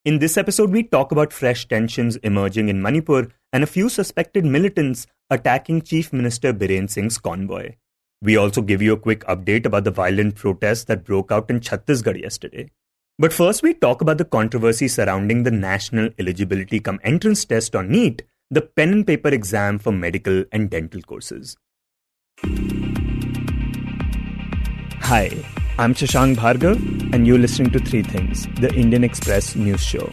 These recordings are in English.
In this episode, we talk about fresh tensions emerging in Manipur and a few suspected militants attacking Chief Minister Biren Singh's convoy. We also give you a quick update about the violent protests that broke out in Chhattisgarh yesterday. But first, we talk about the controversy surrounding the National Eligibility cum Entrance Test on NEET, the pen and paper exam for medical and dental courses. Hi, I'm Shashank Bhargava, and you're listening to Three Things, the Indian Express news show.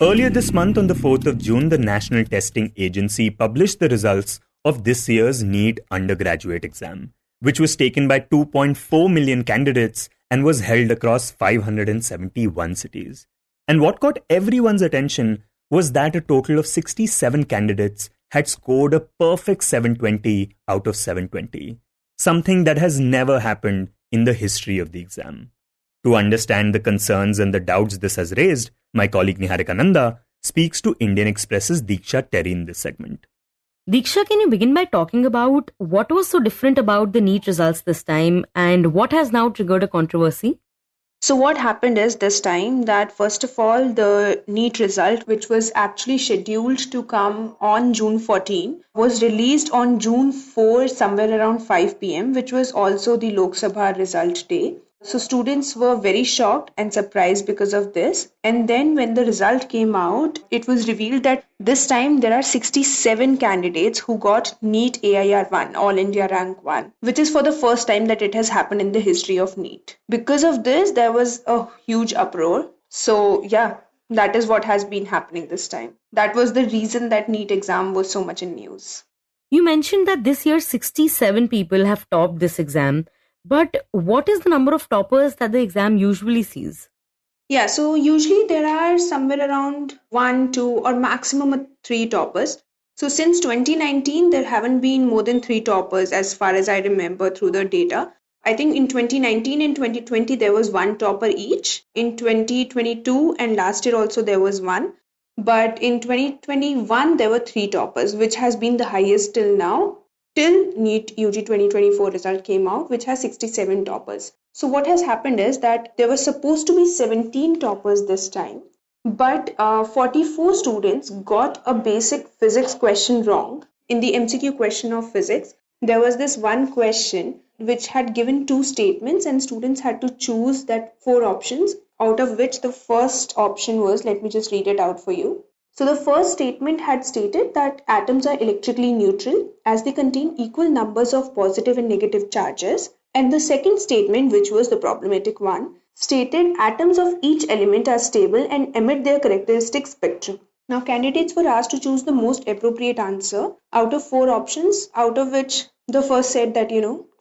Earlier this month, on the 4th of June, the National Testing Agency published the results of this year's NEET undergraduate exam, which was taken by 2.4 million candidates and was held across 571 cities. And what caught everyone's attention was that a total of 67 candidates had scored a perfect 720 out of 720, something that has never happened in the history of the exam. To understand the concerns and the doubts this has raised, my colleague Niharika Nanda speaks to Indian Express's Deeksha Teri in this segment. Deeksha, can you begin by talking about what was so different about the NEET results this time and what has now triggered a controversy? So what happened is this time that first of all, the NEET result, which was actually scheduled to come on June 14, was released on June 4, somewhere around 5 p.m., which was also the Lok Sabha result day. So students were very shocked and surprised because of this. And then when the result came out, it was revealed that this time there are 67 candidates who got NEET AIR 1, All India Rank 1, which is for the first time that it has happened in the history of NEET. Because of this, there was a huge uproar. So yeah, that is what has been happening this time. That was the reason that NEET exam was so much in news. You mentioned that this year 67 people have topped this exam. But what is the number of toppers that the exam usually sees? Yeah, so usually there are somewhere around 1, 2 or maximum 3 toppers. So since 2019, there haven't been more than 3 toppers as far as I remember through the data. I think in 2019 and 2020, there was 1 topper each. In 2022 and last year also there was 1. But in 2021, there were 3 toppers, which has been the highest till now. Till NEET UG 2024 result came out, which has 67 toppers. So what has happened is that there were supposed to be 17 toppers this time, but 44 students got a basic physics question wrong. In the MCQ question of physics, there was this one question which had given 2 statements and students had to choose that 4 options, out of which the first option was, let me just read it out for you. So the first statement had stated that atoms are electrically neutral as they contain equal numbers of positive and negative charges. And the second statement, which was the problematic one, stated atoms of each element are stable and emit their characteristic spectrum. Now candidates were asked to choose the most appropriate answer out of 4 options, out of which the first said that,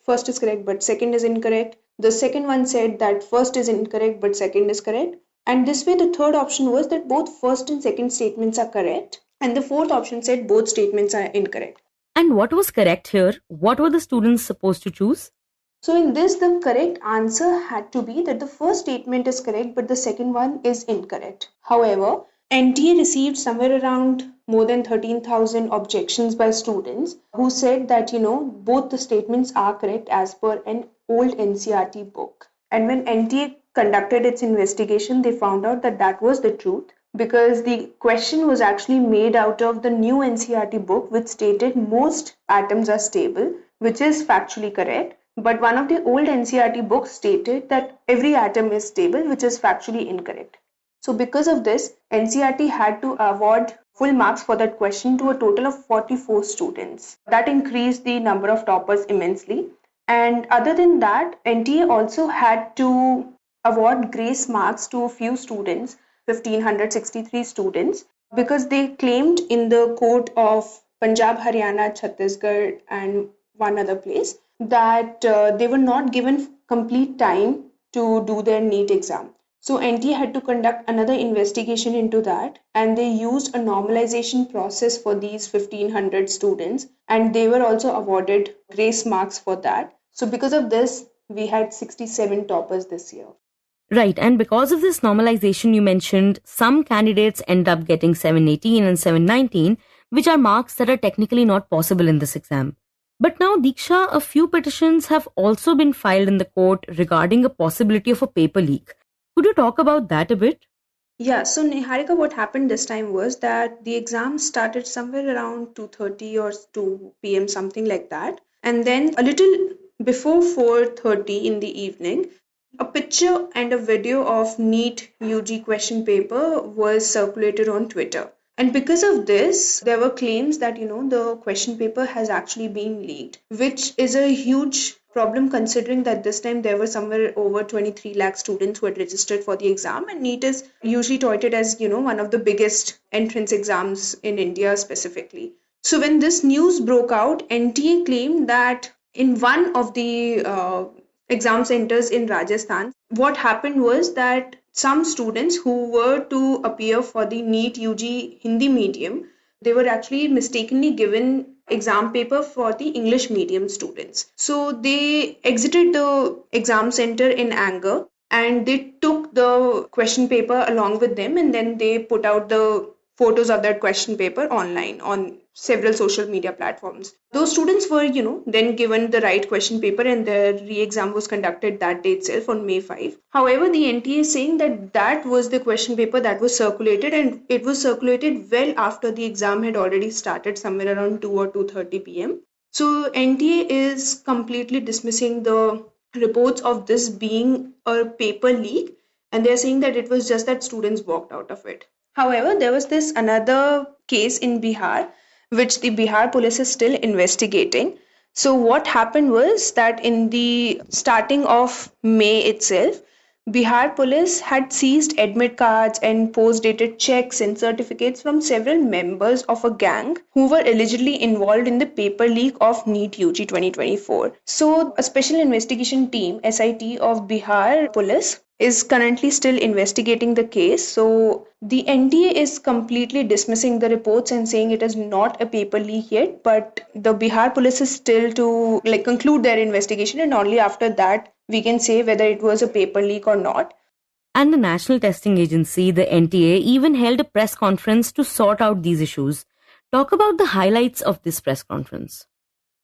first is correct but second is incorrect. The second one said that first is incorrect but second is correct. And this way, the third option was that both first and second statements are correct. And the fourth option said both statements are incorrect. And what was correct here? What were the students supposed to choose? So in this, the correct answer had to be that the first statement is correct, but the second one is incorrect. However, NTA received somewhere around more than 13,000 objections by students who said that, both the statements are correct as per an old NCERT book. And when NTA conducted its investigation, they found out that that was the truth because the question was actually made out of the new NCERT book which stated most atoms are stable, which is factually correct. But one of the old NCERT books stated that every atom is stable, which is factually incorrect. So because of this, NCERT had to award full marks for that question to a total of 44 students. That increased the number of toppers immensely. And other than that, NTA also had to award grace marks to a few students, 1,563 students, because they claimed in the court of Punjab, Haryana, Chhattisgarh and one other place that they were not given complete time to do their NEET exam. So NTA had to conduct another investigation into that and they used a normalization process for these 1,500 students and they were also awarded grace marks for that. So because of this, we had 67 toppers this year. Right, and because of this normalization you mentioned, some candidates end up getting 718 and 719, which are marks that are technically not possible in this exam. But now, Deeksha, a few petitions have also been filed in the court regarding a possibility of a paper leak. Could you talk about that a bit? Yeah, so Niharika, what happened this time was that the exam started somewhere around 2:30 or 2 p.m., something like that. And then a little before 4:30 in the evening, a picture and a video of NEET UG question paper was circulated on Twitter. And because of this, there were claims that, the question paper has actually been leaked, which is a huge problem considering that this time there were somewhere over 23 lakh students who had registered for the exam, and NEET is usually touted as, one of the biggest entrance exams in India specifically. So when this news broke out, NTA claimed that in one of the exam centers in Rajasthan, what happened was that some students who were to appear for the NEET UG Hindi medium, they were actually mistakenly given exam paper for the English medium students. So they exited the exam center in anger and they took the question paper along with them, and then they put out the photos of that question paper online on several social media platforms. Those students were, then given the right question paper, and their re-exam was conducted that day itself on May 5. However, the NTA is saying that that was the question paper that was circulated, and it was circulated well after the exam had already started, somewhere around 2 or 2:30 p.m. So NTA is completely dismissing the reports of this being a paper leak, and they're saying that it was just that students walked out of it. However, there was this another case in Bihar, which the Bihar police is still investigating. So what happened was that in the starting of May itself, Bihar police had seized admit cards and post-dated checks and certificates from several members of a gang who were allegedly involved in the paper leak of NEET UG 2024. So a special investigation team, SIT of Bihar police, is currently still investigating the case. So the NTA is completely dismissing the reports and saying it is not a paper leak yet, but the Bihar police is still to conclude their investigation, and only after that we can say whether it was a paper leak or not. And the National Testing Agency, the NTA, even held a press conference to sort out these issues. Talk about the highlights of this press conference.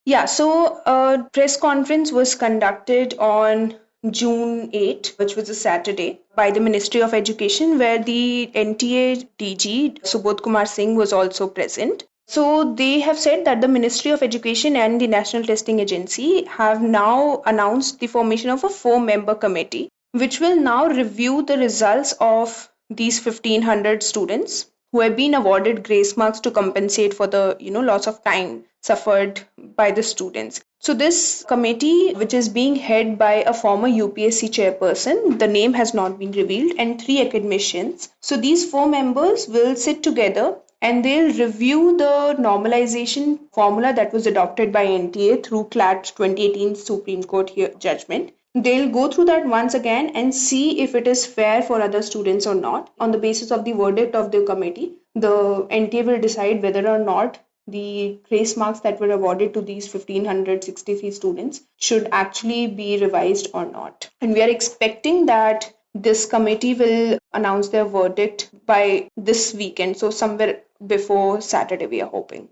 Yeah, so a press conference was conducted on June 8, which was a Saturday, by the Ministry of Education, where the NTA DG Subodh Kumar Singh was also present. So they have said that the Ministry of Education and the National Testing Agency have now announced the formation of a 4-member committee, which will now review the results of these 1,500 students who have been awarded grace marks to compensate for the loss of time suffered by the students. So this committee, which is being headed by a former UPSC chairperson, the name has not been revealed, and 3 academicians. So these 4 members will sit together and they'll review the normalization formula that was adopted by NTA through CLAT 2018 Supreme Court judgment. They'll go through that once again and see if it is fair for other students or not. On the basis of the verdict of the committee, the NTA will decide whether or not the grace marks that were awarded to these 1,563 students should actually be revised or not. And we are expecting that this committee will announce their verdict by this weekend, so somewhere before Saturday, we are hoping.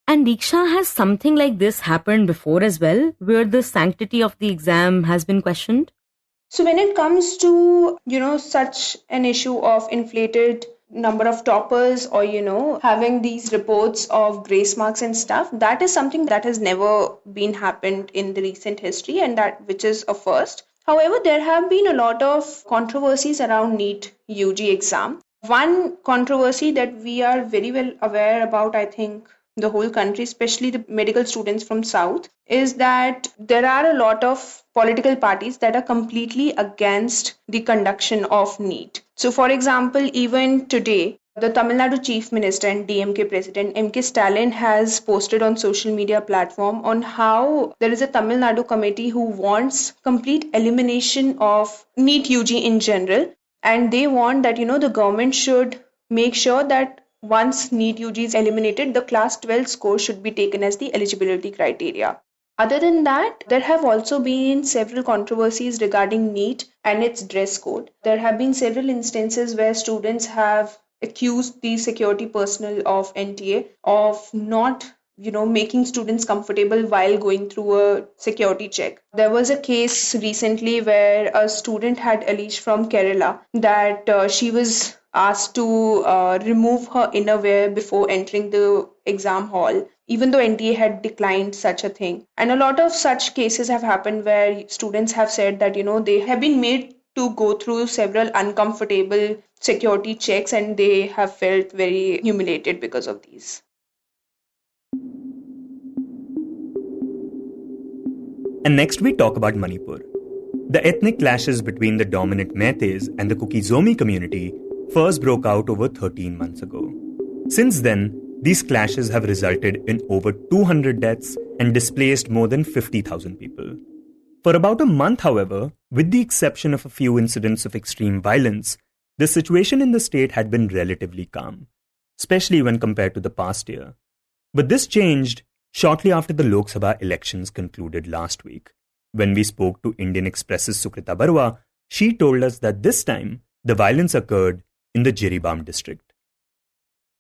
And Deeksha, has something like this happened before as well, where the sanctity of the exam has been questioned? So when it comes to, such an issue of inflated number of toppers or, having these reports of grace marks and stuff, that is something that has never been happened in the recent history, and that which is a first. However, there have been a lot of controversies around NEET UG exam. One controversy that we are very well aware about, I think, the whole country, especially the medical students from South, is that there are a lot of political parties that are completely against the conduction of NEET. So, for example, even today, the Tamil Nadu Chief Minister and DMK President M.K. Stalin has posted on social media platform on how there is a Tamil Nadu committee who wants complete elimination of NEET UG in general, and they want that the government should make sure that once NEET UG is eliminated, the class 12 score should be taken as the eligibility criteria. Other than that, there have also been several controversies regarding NEET and its dress code. There have been several instances where students have accused the security personnel of NTA of not making students comfortable while going through a security check. There was a case recently where a student had alleged from Kerala that she was asked to remove her innerwear before entering the exam hall, even though NTA had declined such a thing. And a lot of such cases have happened where students have said that, they have been made to go through several uncomfortable security checks and they have felt very humiliated because of these. And next we talk about Manipur. The ethnic clashes between the dominant Meiteis and the Kuki-Zomi community first broke out over 13 months ago. Since then, these clashes have resulted in over 200 deaths and displaced more than 50,000 people. For about a month, however, with the exception of a few incidents of extreme violence, the situation in the state had been relatively calm, especially when compared to the past year. But this changed shortly after the Lok Sabha elections concluded last week. When we spoke to Indian Express's Sukrita Baruah, she told us that this time the violence occurred in the Jiribam district.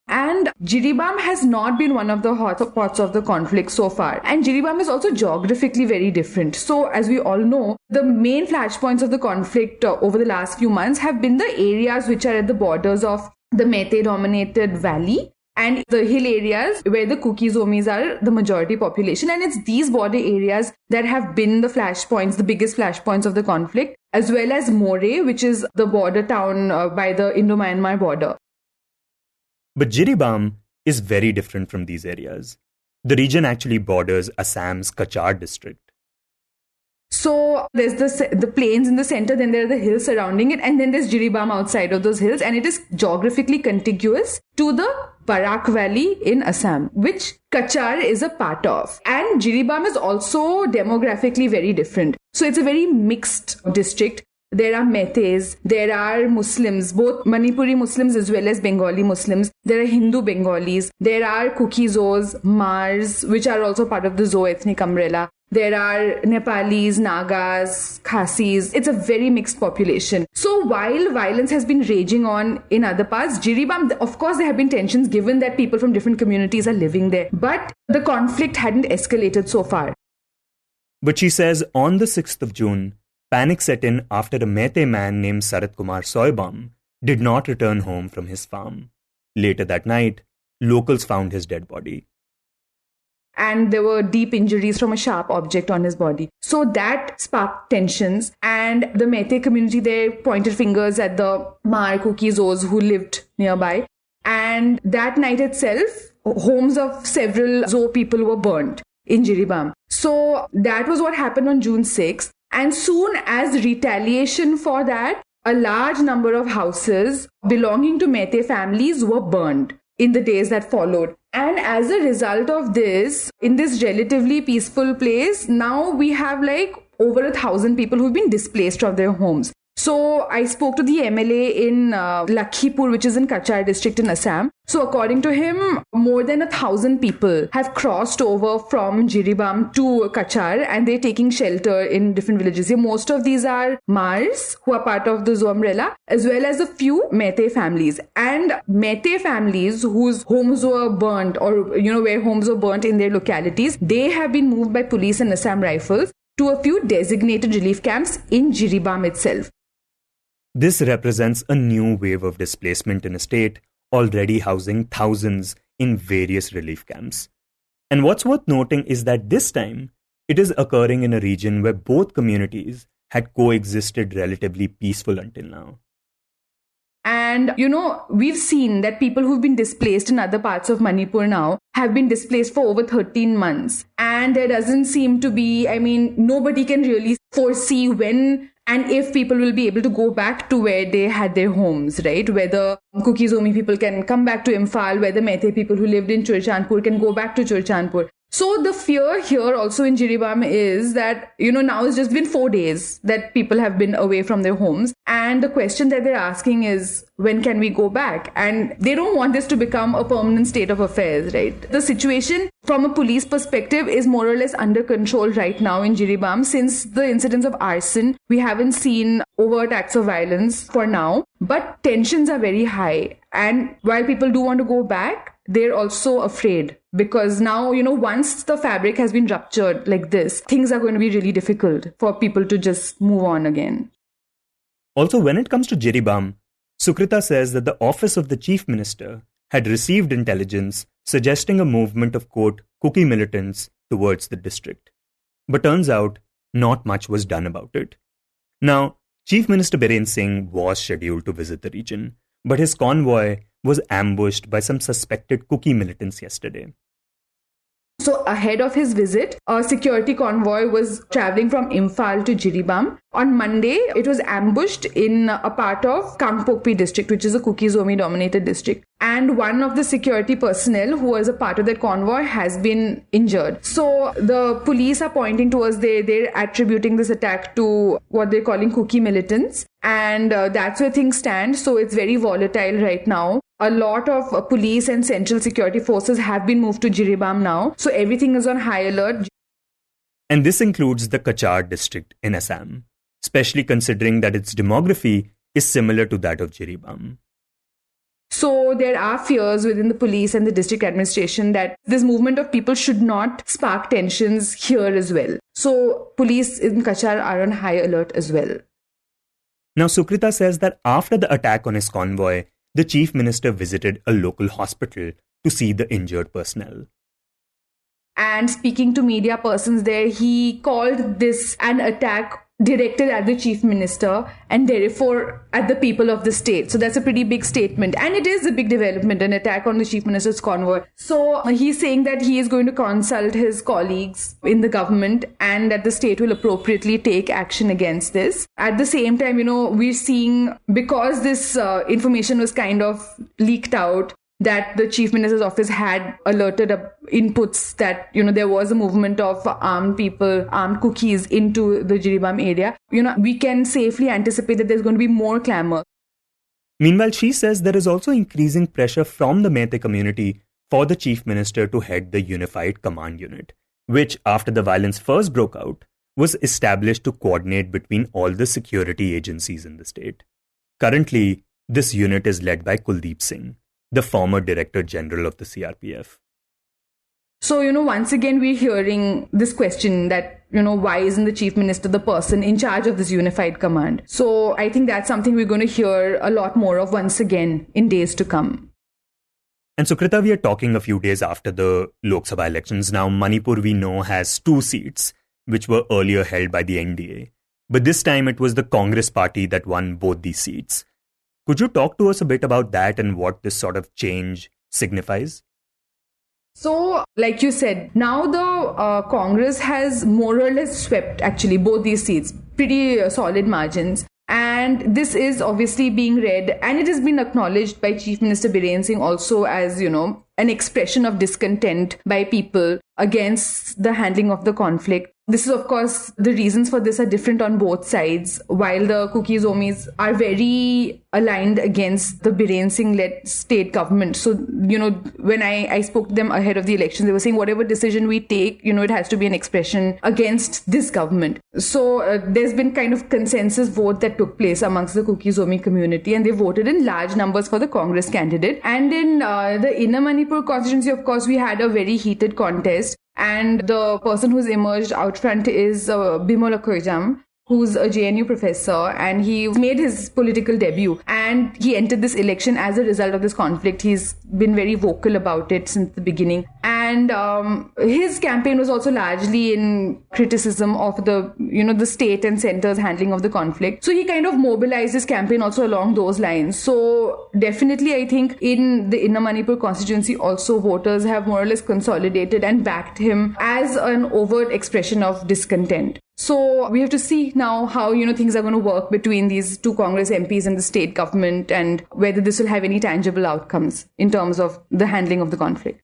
And Jiribam has not been one of the hot spots of the conflict so far. And Jiribam is also geographically very different. So, as we all know, the main flashpoints of the conflict over the last few months have been the areas which are at the borders of the Meitei-dominated valley and the hill areas where the Kuki-Zomis are the majority population. And it's these border areas that have been the flashpoints, the biggest flashpoints of the conflict, as well as More, which is the border town by the Indo-Myanmar border. But Jiribam is very different from these areas. The region actually borders Assam's Kachar district. So there's the plains in the center, then there are the hills surrounding it, and then there's Jiribam outside of those hills, and it is geographically contiguous to the Barak Valley in Assam, which Kachar is a part of. And Jiribam is also demographically very different. So it's a very mixed district. There are Meiteis, there are Muslims, both Manipuri Muslims as well as Bengali Muslims. There are Hindu Bengalis. There are Kuki-Zos, Mars, which are also part of the Zo ethnic umbrella. There are Nepalis, Nagas, Khasis. It's a very mixed population. So while violence has been raging on in other parts, Jiribam, of course, there have been tensions given that people from different communities are living there. But the conflict hadn't escalated so far. But she says on the 6th of June, panic set in after a Meitei man named Sarat Kumar Soibam did not return home from his farm. Later that night, locals found his dead body. And there were deep injuries from a sharp object on his body. So that sparked tensions, and the Meitei community there pointed fingers at the Mar Kuki-Zos who lived nearby. And that night itself, homes of several Zo people were burnt in Jiribam. So that was what happened on June 6th. And soon as retaliation for that, a large number of houses belonging to Meitei families were burned in the days that followed. And as a result of this, in this relatively peaceful place, now we have like over 1,000 people who've been displaced from their homes. So I spoke to the MLA in Lakhipur, which is in Kachar district in Assam. So according to him, more than 1,000 people have crossed over from Jiribam to Kachar, and they're taking shelter in different villages. Here, most of these are Mars, who are part of the Zo umbrella, as well as a few Meitei families. And Meitei families whose homes were burnt, or where homes were burnt in their localities, they have been moved by police and Assam Rifles to a few designated relief camps in Jiribam itself. This represents a new wave of displacement in a state already housing thousands in various relief camps. And what's worth noting is that this time, it is occurring in a region where both communities had coexisted relatively peaceful until now. And, we've seen that people who've been displaced in other parts of Manipur now have been displaced for over 13 months. And there doesn't seem to be, nobody can really foresee when and if people will be able to go back to where they had their homes, right? Whether Kuki-Zomi people can come back to Imphal, whether Meitei people who lived in Churchandpur can go back to Churchandpur. So the fear here also in Jiribam is that, now it's just been 4 days that people have been away from their homes. And the question that they're asking is, when can we go back? And they don't want this to become a permanent state of affairs, right? The situation from a police perspective is more or less under control right now in Jiribam. Since the incidents of arson, we haven't seen overt acts of violence for now. But tensions are very high. And while people do want to go back, they're also afraid because now, once the fabric has been ruptured like this, things are going to be really difficult for people to just move on again. Also, when it comes to Jiribam, Sukrita says that the office of the Chief Minister had received intelligence suggesting a movement of, quote, Kuki militants towards the district. But turns out, not much was done about it. Now, Chief Minister Biren Singh was scheduled to visit the region, but his convoy was ambushed by some suspected Kuki militants yesterday. So ahead of his visit, a security convoy was traveling from Imphal to Jiribam. On Monday, it was ambushed in a part of Kangpokpi district, which is a Kuki-Zomi dominated district. And one of the security personnel who was a part of that convoy has been injured. So the police are pointing towards they're attributing this attack to what they're calling Kuki militants. And that's where things stand. So it's very volatile right now. A lot of police and central security forces have been moved to Jiribam now. So everything is on high alert. And this includes the Kachar district in Assam, especially considering that its demography is similar to that of Jiribam. So there are fears within the police and the district administration that this movement of people should not spark tensions here as well. So police in Kachar are on high alert as well. Now, Sukrita says that after the attack on his convoy, the Chief Minister visited a local hospital to see the injured personnel. And speaking to media persons there, he called this an attack directed at the Chief Minister and therefore at the people of the state. So that's a pretty big statement. And it is a big development, an attack on the Chief Minister's convoy. So he's saying that he is going to consult his colleagues in the government and that the state will appropriately take action against this. At the same time, we're seeing, because this information was kind of leaked out, that the Chief Minister's office had alerted inputs that, there was a movement of armed people, armed Kukis into the Jiribam area. We can safely anticipate that there's going to be more clamor. Meanwhile, she says there is also increasing pressure from the Meitei community for the Chief Minister to head the Unified Command Unit, which, after the violence first broke out, was established to coordinate between all the security agencies in the state. Currently, this unit is led by Kuldeep Singh, the former Director General of the CRPF. So, once again, we're hearing this question that, why isn't the Chief Minister the person in charge of this unified command? So I think that's something we're going to hear a lot more of once again in days to come. And Sukrita, we are talking a few days after the Lok Sabha elections. Now, Manipur, we know, has 2 seats, which were earlier held by the NDA. But this time it was the Congress party that won both these seats. Could you talk to us a bit about that and what this sort of change signifies? So, like you said, now the Congress has more or less swept actually both these seats, pretty solid margins. And this is obviously being read, and it has been acknowledged by Chief Minister Biren Singh also as, an expression of discontent by people against the handling of the conflict. This is, of course, the reasons for this are different on both sides. While the Kuki-Zomis are very aligned against the Biren Singh-led state government. So, when I spoke to them ahead of the election, they were saying whatever decision we take, it has to be an expression against this government. So, there's been kind of consensus vote that took place amongst the Kuki-Zomi community, and they voted in large numbers for the Congress candidate. And in the Inner Manipur constituency, of course, we had a very heated contest. And the person who's emerged out front is Bimol Akoijam, who's a JNU professor, and he made his political debut. And he entered this election as a result of this conflict. He's been very vocal about it since the beginning. And his campaign was also largely in criticism of the state and center's handling of the conflict. So he kind of mobilized his campaign also along those lines. So definitely, I think in the Inner Manipur constituency also voters have more or less consolidated and backed him as an overt expression of discontent. So we have to see now how, things are going to work between these 2 Congress MPs and the state government, and whether this will have any tangible outcomes in terms of the handling of the conflict.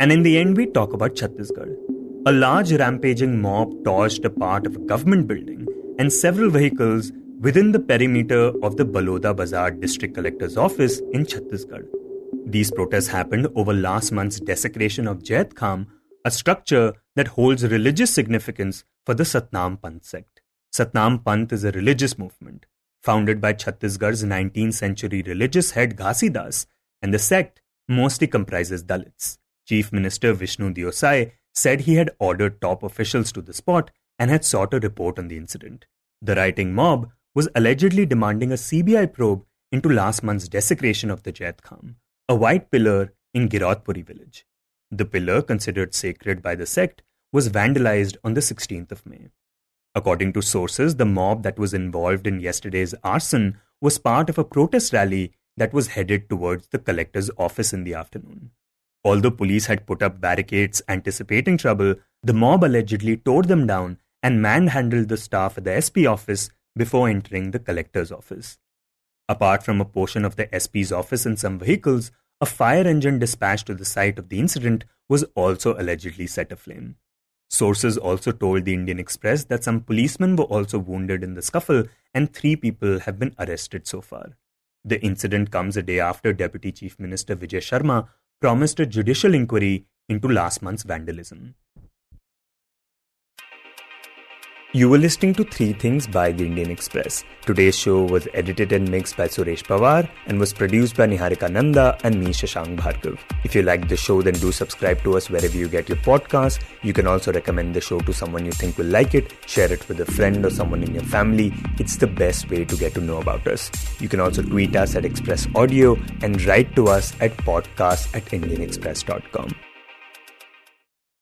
And in the end, we talk about Chhattisgarh. A large rampaging mob torched a part of a government building and several vehicles within the perimeter of the Baloda Bazar district collector's office in Chhattisgarh. These protests happened over last month's desecration of Jait Kham, a structure that holds religious significance for the Satnam Panth sect. Satnam Panth is a religious movement founded by Chhattisgarh's 19th century religious head Ghasidas, and the sect mostly comprises Dalits. Chief Minister Vishnu Diosai said he had ordered top officials to the spot and had sought a report on the incident. The rioting mob was allegedly demanding a CBI probe into last month's desecration of the Jait Kham, a white pillar in Giratpuri village. The pillar, considered sacred by the sect, was vandalized on the 16th of May. According to sources, the mob that was involved in yesterday's arson was part of a protest rally that was headed towards the collector's office in the afternoon. Although police had put up barricades anticipating trouble, the mob allegedly tore them down and manhandled the staff at the SP office before entering the collector's office. Apart from a portion of the SP's office and some vehicles, a fire engine dispatched to the site of the incident was also allegedly set aflame. Sources also told the Indian Express that some policemen were also wounded in the scuffle and 3 people have been arrested so far. The incident comes a day after Deputy Chief Minister Vijay Sharma promised a judicial inquiry into last month's vandalism. You were listening to 3 Things by the Indian Express. Today's show was edited and mixed by Suresh Pawar and was produced by Niharika Nanda and me, Shashank Bhargava. If you liked the show, then do subscribe to us wherever you get your podcasts. You can also recommend the show to someone you think will like it, share it with a friend or someone in your family. It's the best way to get to know about us. You can also tweet us at Express Audio and write to us at podcast@indianexpress.com.